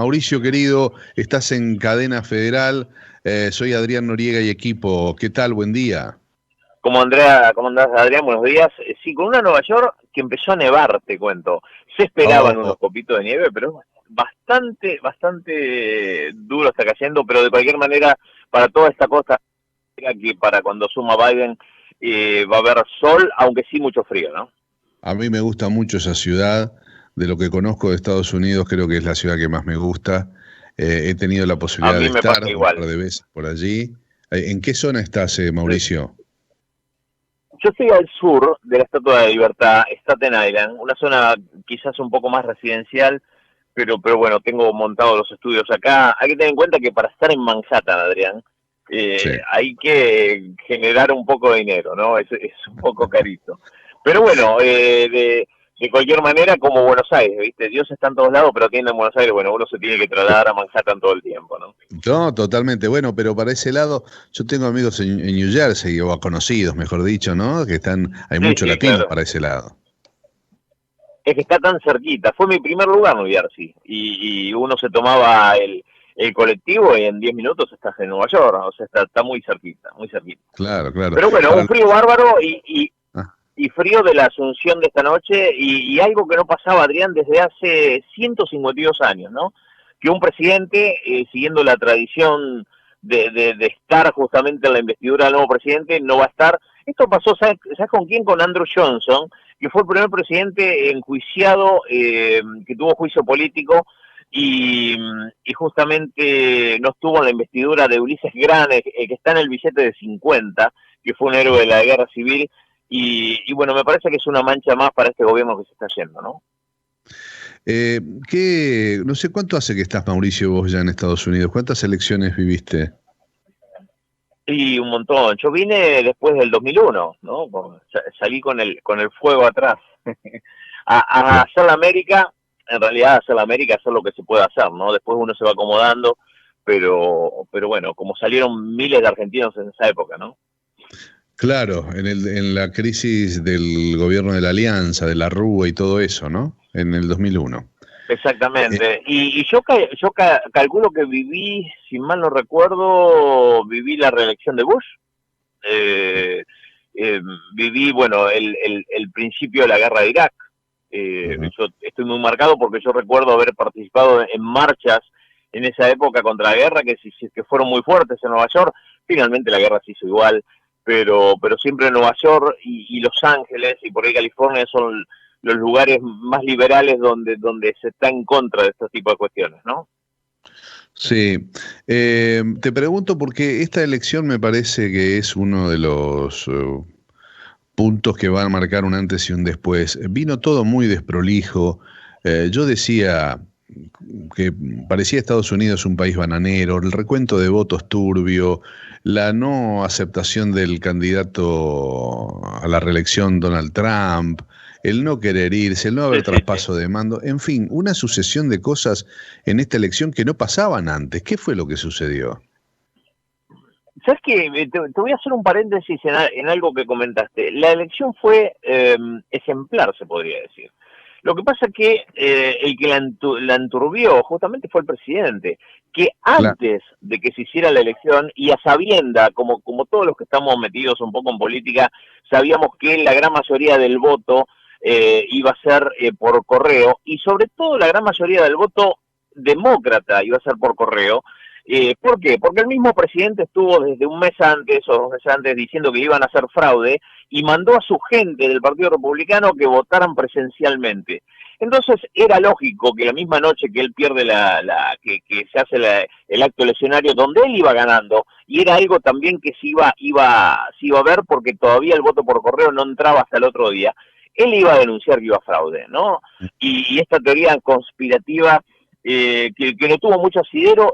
Mauricio, querido, estás en Cadena Federal, soy Adrián Noriega y equipo. ¿Qué tal? Buen día. ¿Cómo andás, Adrián? Buenos días. Sí, con una Nueva York que empezó a nevar, te cuento. Se esperaban Oh, unos copitos de nieve, pero bastante duro está cayendo, pero de cualquier manera, para toda esta costa, que para cuando suma Biden va a haber sol, aunque sí mucho frío, ¿no? a mí me gusta mucho esa ciudad. De lo que conozco de Estados Unidos, creo que es la ciudad que más me gusta. He tenido la A posibilidad de mí me estar pasa un igual. par de veces por allí. ¿En qué zona estás, Sí. Mauricio? Yo estoy al sur de la Estatua de la Libertad, Staten Island, una zona quizás un poco más residencial, pero bueno, tengo montados los estudios acá. Hay que tener en cuenta que para estar en Manhattan, Adrián, Sí. hay que generar un poco de dinero, ¿no? Es un poco carito. Pero bueno, de cualquier manera, como Buenos Aires, ¿viste? Dios está en todos lados, pero tiene en Buenos Aires, bueno, uno se tiene que trasladar a Manhattan todo el tiempo, ¿no? No, totalmente. Bueno, pero para ese lado, yo tengo amigos en New Jersey, o conocidos, mejor dicho, ¿no? Hay Sí, mucho sí, latino claro. para ese lado. Es que está tan cerquita. Fue mi primer lugar, New Jersey. Y uno se tomaba el colectivo y en 10 minutos estás en Nueva York. O sea, está muy cerquita, muy cerquita. Claro, claro. Pero bueno, Para un frío bárbaro ah, y frío de la Asunción de esta noche y algo que no pasaba, Adrián, desde hace 152 años, ¿no? Que un presidente, siguiendo la tradición de estar justamente en la investidura del nuevo presidente, no va a estar. Esto pasó, ¿sabes con quién? Con Andrew Johnson, que fue el primer presidente enjuiciado, que tuvo juicio político y justamente no estuvo en la investidura de Ulises Grant, que está en el billete de 50, que fue un héroe de la guerra civil, y bueno, me parece que es una mancha más para este gobierno que se está yendo, ¿no? eh, no sé cuánto hace que estás, Mauricio, vos ya en Estados Unidos. ¿Cuántas elecciones viviste? Y un montón. Yo vine después del 2001, ¿no? Salí con el fuego atrás. A Claro. hacer la América, en realidad hacer la América es lo que se puede hacer, ¿no? Después uno se va acomodando, pero bueno, como salieron miles de argentinos en esa época, ¿no? Claro, en la crisis del gobierno de la Alianza, de la Rúa y todo eso, ¿no? En el 2001. Eh, Exactamente. Y calculo que viví, si mal no recuerdo, viví la reelección de Bush. Eh, eh, Viví, bueno, el principio de la guerra de Irak. Ujú. Yo estoy muy marcado porque yo recuerdo haber participado en marchas en esa época contra la guerra que fueron muy fuertes en Nueva York. Finalmente la guerra se hizo igual, pero siempre Nueva York y Los Ángeles y por ahí California son los lugares más liberales donde se está en contra de este tipo de cuestiones, ¿no? Sí, te pregunto porque esta elección me parece que es uno de los puntos que van a marcar un antes y un después. Vino todo muy desprolijo. Yo decía que parecía Estados Unidos un país bananero, el recuento de votos turbio, la no aceptación del candidato a la reelección Donald Trump, el no querer irse, el no Sí, haber sí, sí. traspaso de mando, en fin, una sucesión de cosas en esta elección que no pasaban antes. ¿Qué fue lo que sucedió? ¿Sabes qué? Te voy a hacer un paréntesis en algo que comentaste. La elección fue ejemplar, se podría decir. Lo que pasa es que el que la enturbió justamente fue el presidente, que Claro. antes de que se hiciera la elección y a sabienda, como todos los que estamos metidos un poco en política, sabíamos que la gran mayoría del voto iba a ser por correo y sobre todo la gran mayoría del voto demócrata iba a ser por correo. ¿Por qué? Porque el mismo presidente estuvo desde un mes antes o 2 meses antes diciendo que iban a hacer fraude y mandó a su gente del Partido Republicano que votaran presencialmente. Entonces era lógico que la misma noche que él pierde que se hace el acto eleccionario donde él iba ganando, y era algo también que se iba a ver porque todavía el voto por correo no entraba hasta el otro día, él iba a denunciar que iba a fraude, ¿no? Y esta teoría conspirativa que no tuvo mucho asidero.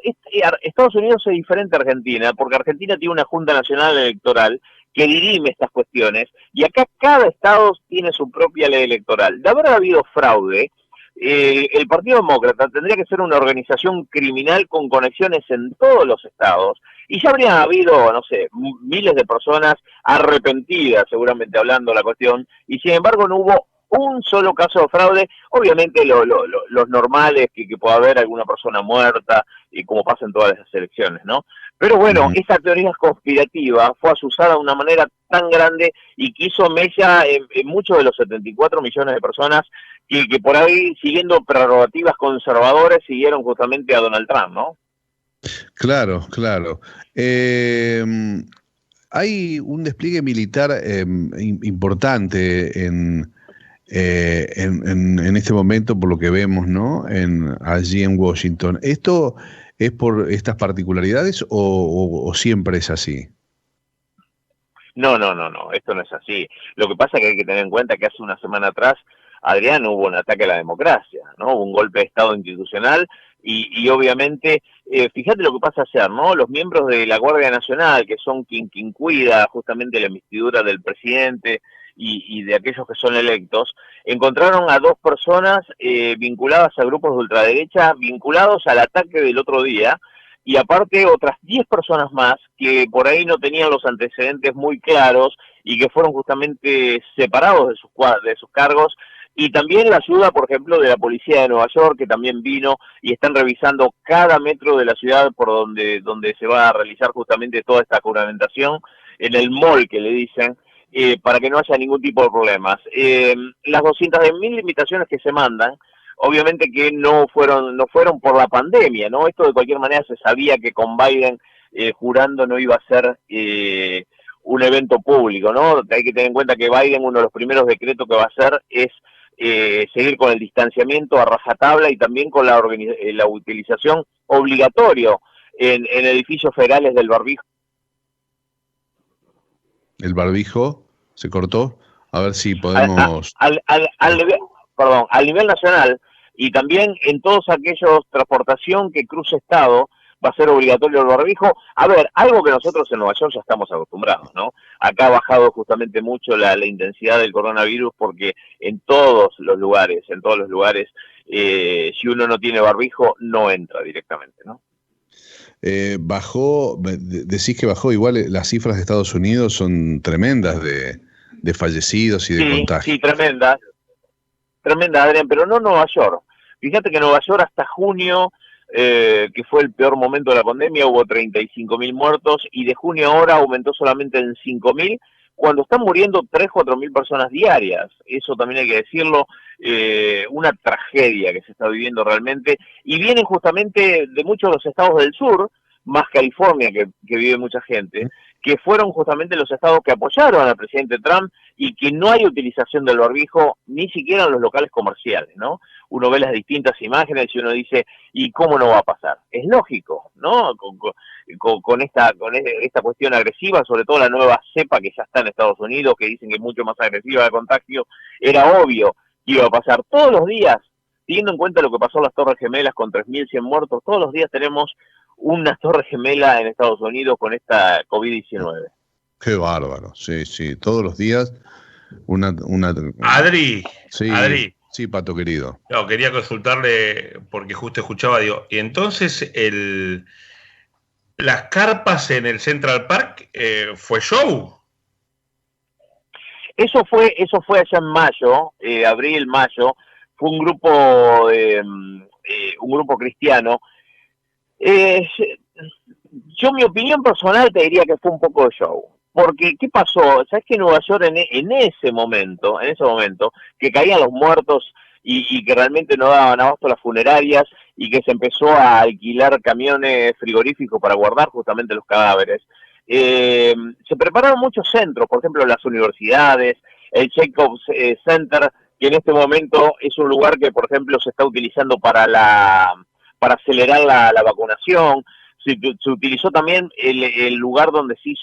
Estados Unidos es diferente a Argentina, porque Argentina tiene una Junta Nacional Electoral que dirime estas cuestiones, y acá cada estado tiene su propia ley electoral. De haber habido fraude, el Partido Demócrata tendría que ser una organización criminal con conexiones en todos los estados, y ya habrían habido, no sé, miles de personas arrepentidas, seguramente hablando de la cuestión, y sin embargo no hubo un solo caso de fraude, obviamente los normales, que pueda haber alguna persona muerta, y como pasa en todas las elecciones, ¿no? Pero bueno, Ujú. esa teoría conspirativa fue asusada de una manera tan grande y que hizo mella en muchos de los 74 millones de personas que por ahí, siguiendo prerrogativas conservadoras, siguieron justamente a Donald Trump, ¿no? Claro, claro. Hay un despliegue militar importante en este momento, por lo que vemos, ¿no? Allí en Washington. ¿Esto es por estas particularidades o siempre es así? No, no, no, no, esto no es así. Lo que pasa es que hay que tener en cuenta que hace una semana atrás, Adrián, hubo un ataque a la democracia, ¿no? Hubo un golpe de Estado institucional y obviamente, fíjate lo que pasa ayer, ¿no? Los miembros de la Guardia Nacional, que son quien cuida justamente la investidura del presidente y de aquellos que son electos, encontraron a dos personas vinculadas a grupos de ultraderecha, vinculados al ataque del otro día, y aparte otras 10 personas más que por ahí no tenían los antecedentes muy claros y que fueron justamente separados de sus cargos, y también la ayuda, por ejemplo, de la policía de Nueva York, que también vino y están revisando cada metro de la ciudad por donde se va a realizar justamente toda esta juramentación, en el mall que le dicen, para que no haya ningún tipo de problemas. Las 200.000 invitaciones que se mandan, obviamente que no fueron por la pandemia, ¿no? Esto de cualquier manera se sabía que con Biden jurando no iba a ser un evento público, ¿no? Hay que tener en cuenta que Biden, uno de los primeros decretos que va a hacer es seguir con el distanciamiento a rajatabla y también con la utilización obligatorio en edificios federales del barbijo. ¿El barbijo se cortó? A ver si Al, a- podemos... al nivel, perdón, al nivel nacional, y también en todos aquellos transportación que cruce estado va a ser obligatorio el barbijo. A ver, algo que nosotros en Nueva York ya estamos acostumbrados, ¿no? Acá ha bajado justamente mucho la intensidad del coronavirus porque en todos los lugares, si uno no tiene barbijo, no entra directamente, ¿no? Bajó, decís que bajó, igual las cifras de Estados Unidos son tremendas de fallecidos y de Sí, sí, contagios. tremenda, tremenda, Adrián, pero no Nueva York. Fíjate que Nueva York hasta junio, que fue el peor momento de la pandemia, hubo 35.000 muertos y de junio ahora aumentó solamente en 5.000, cuando están muriendo 3, 4.000 personas diarias. Eso también hay que decirlo, una tragedia que se está viviendo realmente. Y vienen justamente de muchos de los estados del sur, más California, que vive mucha gente, que fueron justamente los estados que apoyaron al presidente Trump y que no hay utilización del barbijo ni siquiera en los locales comerciales, ¿no? Uno ve las distintas imágenes y uno dice, ¿y cómo no va a pasar? Es lógico, ¿no? Con esta cuestión agresiva, sobre todo la nueva cepa que ya está en Estados Unidos, que dicen que es mucho más agresiva de contagio, era obvio que iba a pasar todos los días, teniendo en cuenta lo que pasó en las Torres Gemelas con 3.100 muertos, todos los días tenemos una torre gemela en Estados Unidos con esta COVID-19. Qué bárbaro, sí, sí, todos los días una... Adri, Sí, Adri, sí, Pato querido. no, quería consultarle porque justo escuchaba, digo, y entonces las carpas en el Central Park fue show. Eso fue allá en mayo, abril, mayo, fue un grupo cristiano. Eh, yo mi opinión personal te diría que fue un poco de show. Porque, ¿qué pasó? ¿Sabes que Nueva York en ese momento, que caían los muertos y que realmente no daban abasto las funerarias y que se empezó a alquilar camiones frigoríficos para guardar justamente los cadáveres, se prepararon muchos centros, por ejemplo, las universidades, el Jacobs Center, que en este momento es un lugar que, por ejemplo, se está utilizando para acelerar la vacunación. Se utilizó también el lugar donde se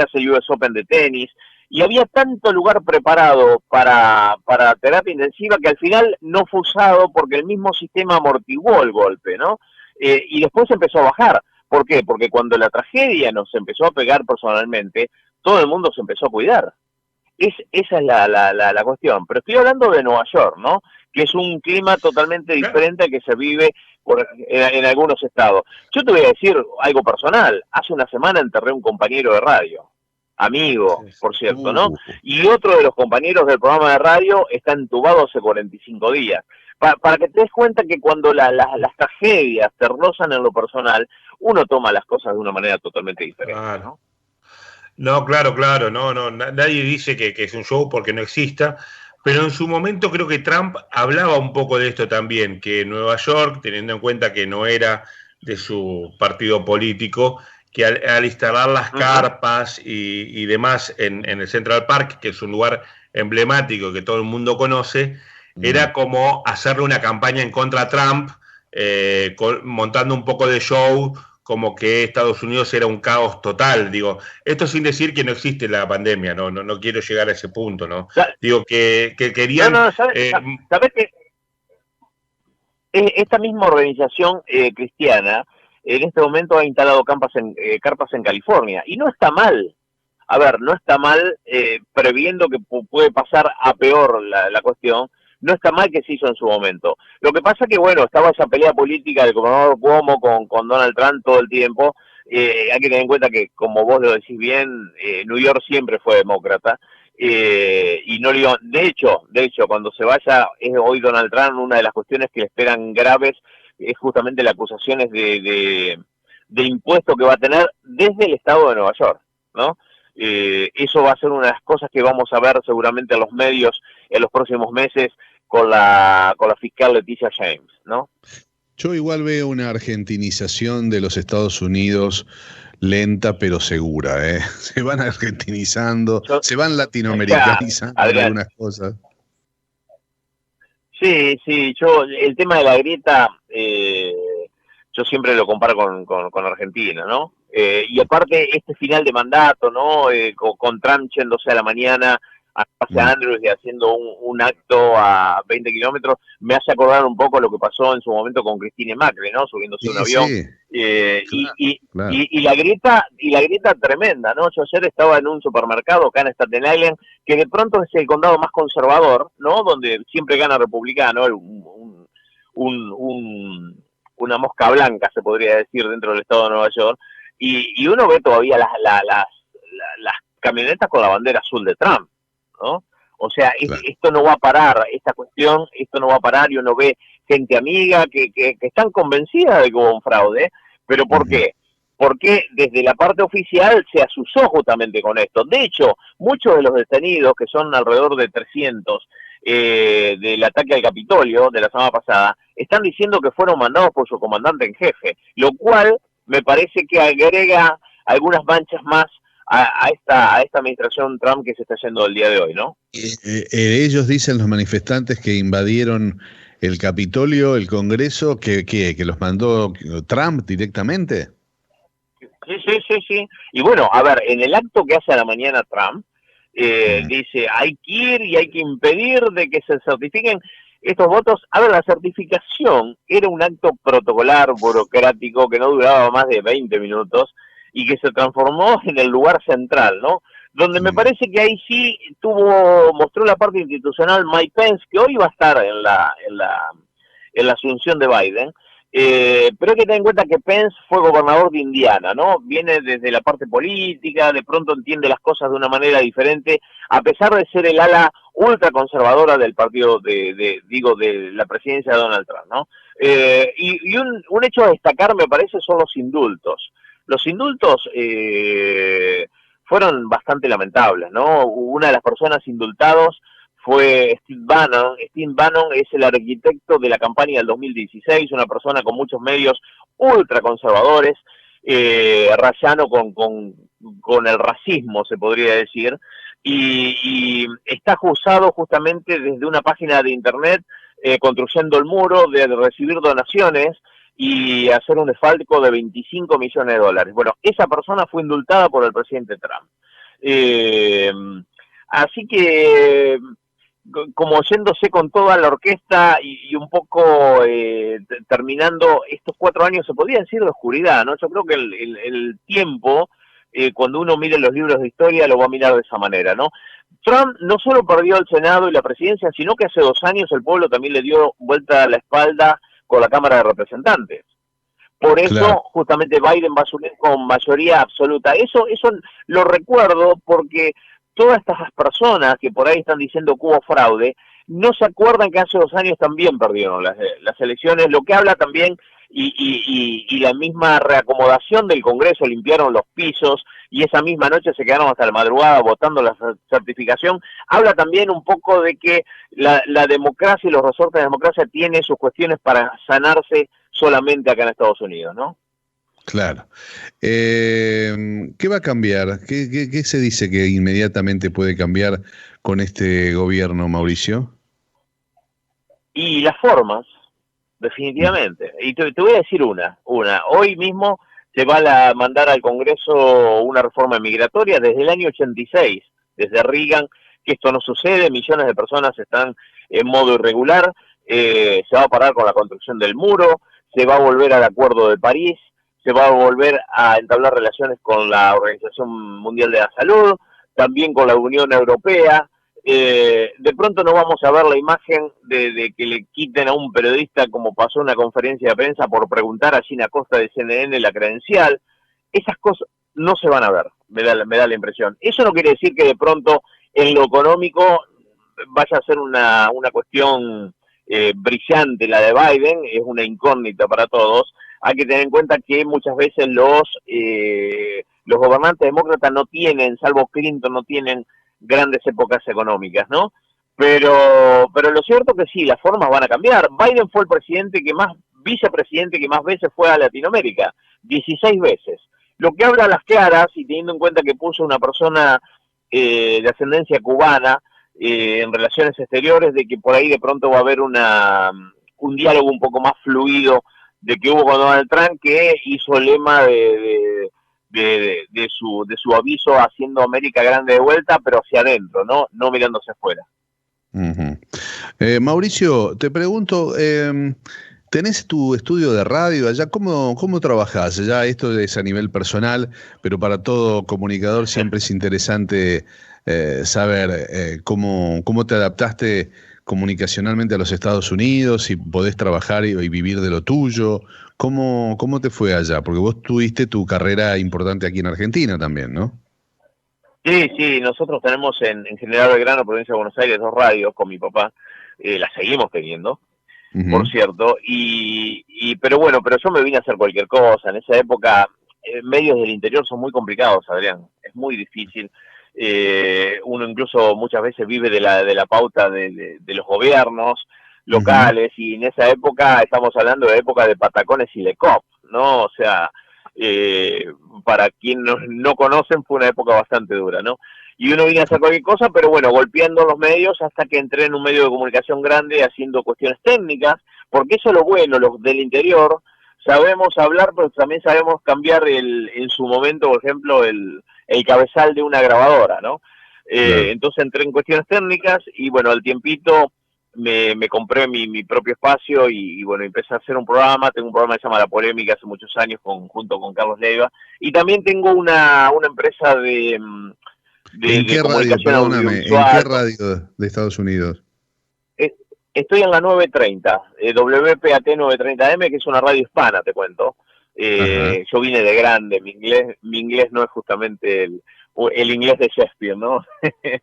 hace el US Open de tenis, y había tanto lugar preparado para terapia intensiva que al final no fue usado porque el mismo sistema amortiguó el golpe, ¿no? Y después empezó a bajar. ¿Por qué? Porque cuando la tragedia nos empezó a pegar personalmente, todo el mundo se empezó a cuidar. Esa es la cuestión. Pero estoy hablando de Nueva York, ¿no? Que es un clima totalmente Claro. diferente al que se vive en algunos estados. Yo te voy a decir algo personal. Hace una semana enterré a un compañero de radio. amigo, Sí, sí. por cierto, ¿no? Y otro de los compañeros del programa de radio está entubado hace 45 días. Para que te des cuenta que cuando las tragedias te rozan en lo personal, uno toma las cosas de una manera totalmente diferente, Claro. ¿no? No, claro, claro, no, nadie dice que es un show porque no exista, pero en su momento creo que Trump hablaba un poco de esto también, que Nueva York, teniendo en cuenta que no era de su partido político, que al instalar las carpas y demás en el Central Park, que es un lugar emblemático que todo el mundo conoce, era como hacerle una campaña en contra de Trump, montando un poco de show, como que Estados Unidos era un caos total. Digo, esto sin decir que no existe la pandemia, no quiero llegar a ese punto, ¿no? Digo que No, querían... no, ¿sabes que esta misma organización cristiana en este momento ha instalado carpas en California? Y no está mal. A ver, no está mal, previendo que puede pasar a peor la cuestión, no está mal que se hizo en su momento. Lo que pasa que, bueno, estaba esa pelea política del gobernador Cuomo con Donald Trump todo el tiempo. Hay que tener en cuenta que, como vos lo decís bien, New York siempre fue demócrata. Y no le de hecho, cuando se vaya hoy Donald Trump, una de las cuestiones que le esperan graves es justamente las acusaciones de impuesto que va a tener desde el estado de Nueva York, ¿no? Eso va a ser una de las cosas que vamos a ver seguramente en los medios en los próximos meses con la fiscal Leticia James, ¿no? Yo igual veo una argentinización de los Estados Unidos lenta pero segura, ¿eh? Se van argentinizando, se van latinoamericanizando en algunas cosas. Sí, el tema de la grieta, yo siempre lo comparo con Argentina, ¿no? Y aparte, este final de mandato, ¿no? Con Trump yéndose a la mañana a Andrews y haciendo un acto a 20 kilómetros, me hace acordar un poco lo que pasó en su momento con Cristina Macri, ¿no? Subiéndose a un avión. Sí. Claro. Y la grieta tremenda, ¿no? Yo ayer estaba en un supermercado acá en Staten Island, que de pronto es el condado más conservador, ¿no? Donde siempre gana republicano, una mosca blanca, se podría decir, dentro del estado de Nueva York, y uno ve todavía las camionetas con la bandera azul de Trump, ¿no? O sea, claro, esto no va a parar, esta cuestión, esto no va a parar, y uno ve gente amiga que están convencidas de que hubo un fraude, pero ¿por qué? Porque desde la parte oficial se asusó justamente con esto. De hecho, muchos de los detenidos, que son alrededor de 300, del ataque al Capitolio de la semana pasada, están diciendo que fueron mandados por su comandante en jefe, lo cual me parece que agrega algunas manchas más a esta administración Trump que se está yendo el día de hoy, ¿no? Ellos dicen, los manifestantes que invadieron el Capitolio, el Congreso, que los mandó Trump directamente. Sí. Y bueno, a ver, en el acto que hace a la mañana Trump, dice, hay que ir y hay que impedir de que se certifiquen estos votos. A ver, la certificación era un acto protocolar, burocrático, que no duraba más de 20 minutos y que se transformó en el lugar central, ¿no? Donde me parece que ahí sí mostró la parte institucional Mike Pence, que hoy va a estar en la asunción de Biden. Pero hay que tener en cuenta que Pence fue gobernador de Indiana, ¿no? Viene desde la parte política, de pronto entiende las cosas de una manera diferente, a pesar de ser el ala ultraconservadora del partido de la presidencia de Donald Trump, ¿no? Y un hecho a destacar, me parece, son los indultos. Los indultos fueron bastante lamentables, ¿no? Una de las personas indultados fue Steve Bannon. Steve Bannon es el arquitecto de la campaña del 2016, una persona con muchos medios ultraconservadores, rayano con el racismo, se podría decir, y está acusado justamente desde una página de internet, construyendo el muro, de recibir donaciones y hacer un desfalco de $25 millones. Bueno, esa persona fue indultada por el presidente Trump. Así que, como yéndose con toda la orquesta y un poco terminando estos 4 años, se podría decir de oscuridad, ¿no? Yo creo que el tiempo, cuando uno mire los libros de historia, lo va a mirar de esa manera, ¿no? Trump no solo perdió el Senado y la presidencia, sino que hace 2 años el pueblo también le dio vuelta a la espalda con la Cámara de Representantes. por eso claro. justamente Biden va a asumir con mayoría absoluta. Eso lo recuerdo porque todas estas personas que por ahí están diciendo que hubo fraude, no se acuerdan que hace 2 años también perdieron las elecciones, lo que habla también, y la misma reacomodación del Congreso, limpiaron los pisos, y esa misma noche se quedaron hasta la madrugada votando la certificación, habla también un poco de que la democracia y los resortes de democracia tienen sus cuestiones para sanarse solamente acá en Estados Unidos, ¿no? Claro. ¿Qué va a cambiar? ¿Qué se dice que inmediatamente puede cambiar con este gobierno, Mauricio? Y las formas, definitivamente. Y te voy a decir una. Hoy mismo se va a mandar al Congreso una reforma migratoria desde el año 86, desde Reagan, que esto no sucede, millones de personas están en modo irregular, se va a parar con la construcción del muro, se va a volver al Acuerdo de París, se va a volver a entablar relaciones con la Organización Mundial de la Salud, también con la Unión Europea. De pronto no vamos a ver la imagen de que le quiten a un periodista, como pasó en una conferencia de prensa, por preguntar a Gina Costa de CNN la credencial. Esas cosas no se van a ver, me da la impresión. Eso no quiere decir que de pronto en lo económico vaya a ser una cuestión brillante la de Biden, es una incógnita para todos. Hay que tener en cuenta que muchas veces los gobernantes demócratas no tienen, salvo Clinton, no tienen grandes épocas económicas, ¿no? Pero lo cierto que sí, las formas van a cambiar. Biden fue el vicepresidente que más veces fue a Latinoamérica, 16 veces. Lo que habla a las claras, y teniendo en cuenta que puso una persona de ascendencia cubana en relaciones exteriores, de que por ahí de pronto va a haber un diálogo un poco más fluido de que hubo con Donald Trump, que hizo el lema de su aviso haciendo América grande de vuelta, pero hacia adentro, no mirándose afuera. Uh-huh. Mauricio, te pregunto, ¿tenés tu estudio de radio allá? ¿Cómo trabajás? Ya esto es a nivel personal, pero para todo comunicador siempre es interesante saber cómo te adaptaste comunicacionalmente a los Estados Unidos, si podés trabajar y vivir de lo tuyo. ¿Cómo te fue allá? Porque vos tuviste tu carrera importante aquí en Argentina también, ¿no? Sí, nosotros tenemos en General Belgrano, provincia de Buenos Aires, 2 radios con mi papá, las seguimos teniendo, por Uh-huh. cierto, pero bueno, pero yo me vine a hacer cualquier cosa. En esa época, medios del interior son muy complicados, Adrián, es muy difícil. Uno incluso muchas veces vive de la pauta de los gobiernos Uh-huh. locales, y en esa época estamos hablando de época de Patacones y Lecop, ¿no? O sea, eh, para quien no conocen, fue una época bastante dura, ¿no? Y uno viene a hacer cualquier cosa, pero bueno, golpeando los medios hasta que entré en un medio de comunicación grande haciendo cuestiones técnicas, porque eso es lo bueno, los del interior, sabemos hablar, pero también sabemos cambiar en su momento, por ejemplo, el cabezal de una grabadora, ¿no? Claro. Entonces entré en cuestiones técnicas y bueno, al tiempito me compré mi propio espacio y bueno, empecé a hacer un programa. Tengo un programa que se llama La Polémica hace muchos años junto con Carlos Leiva, y también tengo una empresa ¿En de qué radio, comunicación perdóname, en qué audiovisual. radio de Estados Unidos? Estoy en la 930, WPAT 930M, que es una radio hispana, te cuento. Ajá. Yo vine de grande, mi inglés no es justamente el inglés de Shakespeare, ¿no?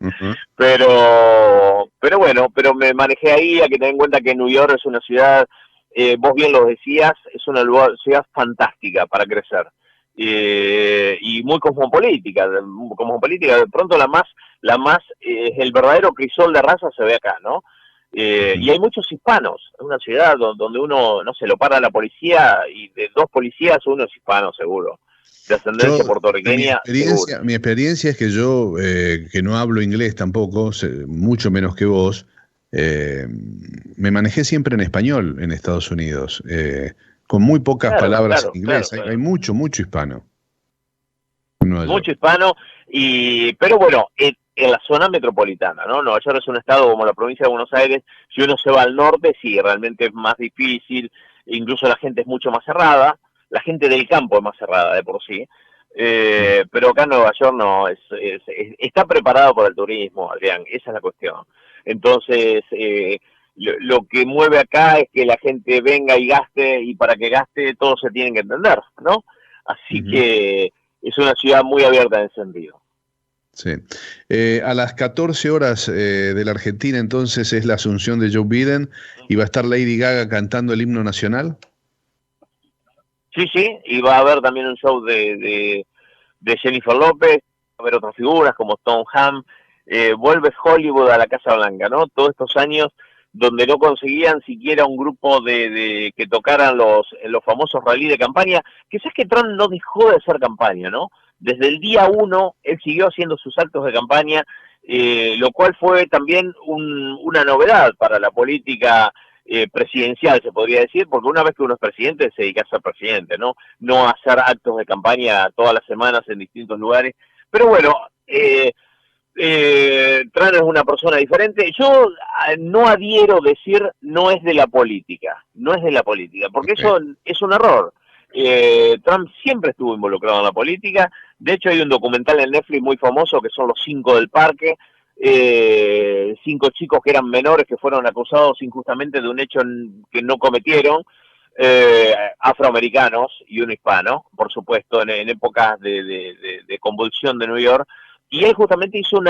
Ujú. pero bueno, pero me manejé ahí. Hay que tener en cuenta que New York es una ciudad, vos bien lo decías, es una ciudad fantástica para crecer. Y muy cosmopolítica, de pronto el verdadero crisol de raza se ve acá, ¿no? Ujú. Y hay muchos hispanos, es una ciudad donde uno, no se lo para la policía, y de 2 policías uno es hispano seguro, de ascendencia Yo, puertorriqueña seguro. mi experiencia es que yo, que no hablo inglés tampoco, mucho menos que vos, eh, me manejé siempre en español en Estados Unidos, con muy pocas Claro, palabras claro, en claro, inglés. Hay claro. mucho hispano en Nueva York. Mucho hispano, pero bueno, en la zona metropolitana, ¿no? Nueva York es un estado como la provincia de Buenos Aires. Si uno se va al norte, sí, realmente es más difícil, incluso la gente es mucho más cerrada, la gente del campo es más cerrada de por sí. Pero acá en Nueva York no, está preparado para el turismo, Adrián, esa es la cuestión. Entonces, lo que mueve acá es que la gente venga y gaste, y para que gaste todos se tienen que entender, ¿no? Así que es una ciudad muy abierta en ese sentido. Sí. A las 14 horas de la Argentina, entonces, es la asunción de Joe Biden y va a estar Lady Gaga cantando el himno nacional. Sí, sí, y va a haber también un show de Jennifer López, va a haber otras figuras como Tom Hanks. Vuelve Hollywood a la Casa Blanca, ¿no? Todos estos años donde no conseguían siquiera un grupo de que tocaran los famosos rally de campaña, que sabes que Trump no dejó de hacer campaña, ¿no? Desde el día 1 él siguió haciendo sus actos de campaña, lo cual fue también una novedad para la política presidencial, se podría decir, porque una vez que uno es presidente se dedica a ser presidente, ¿no? No a hacer actos de campaña todas las semanas en distintos lugares. Pero bueno, Trump es una persona diferente. Yo no adhiero decir no es de la política, porque eso es un error. Trump siempre estuvo involucrado en la política. De hecho, hay un documental en Netflix muy famoso que son Los 5 del Parque. 5 chicos que eran menores que fueron acusados injustamente de un hecho que no cometieron, afroamericanos y uno hispano, por supuesto, en épocas de convulsión de New York. Y él justamente hizo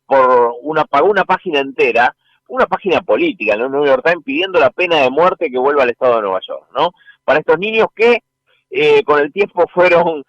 pagó una página entera, una página política en el New York Times pidiendo la pena de muerte que vuelva al estado de Nueva York, ¿no? Para estos niños que con el tiempo fueron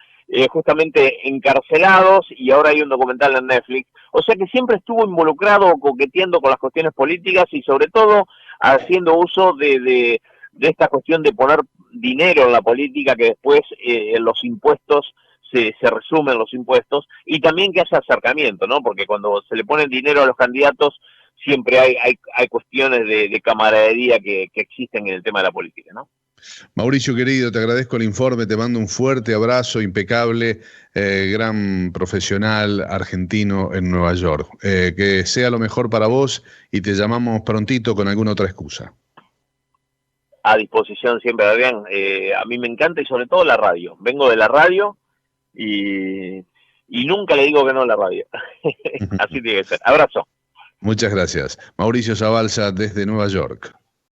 justamente encarcelados, y ahora hay un documental en Netflix. O sea que siempre estuvo involucrado, coqueteando con las cuestiones políticas y sobre todo haciendo uso de esta cuestión de poner dinero en la política, que después en los impuestos se resumen los impuestos, y también que haya acercamiento, ¿no? Porque cuando se le pone dinero a los candidatos siempre hay cuestiones de camaradería que existen en el tema de la política, ¿no? Mauricio, querido, te agradezco el informe, te mando un fuerte abrazo, impecable, gran profesional argentino en Nueva York. Que sea lo mejor para vos y te llamamos prontito con alguna otra excusa. A disposición siempre, Adrián. A mí me encanta, y sobre todo la radio. Vengo de la radio y nunca le digo que no a la radio. Así tiene que ser. Abrazo. Muchas gracias. Mauricio Zabalza desde Nueva York.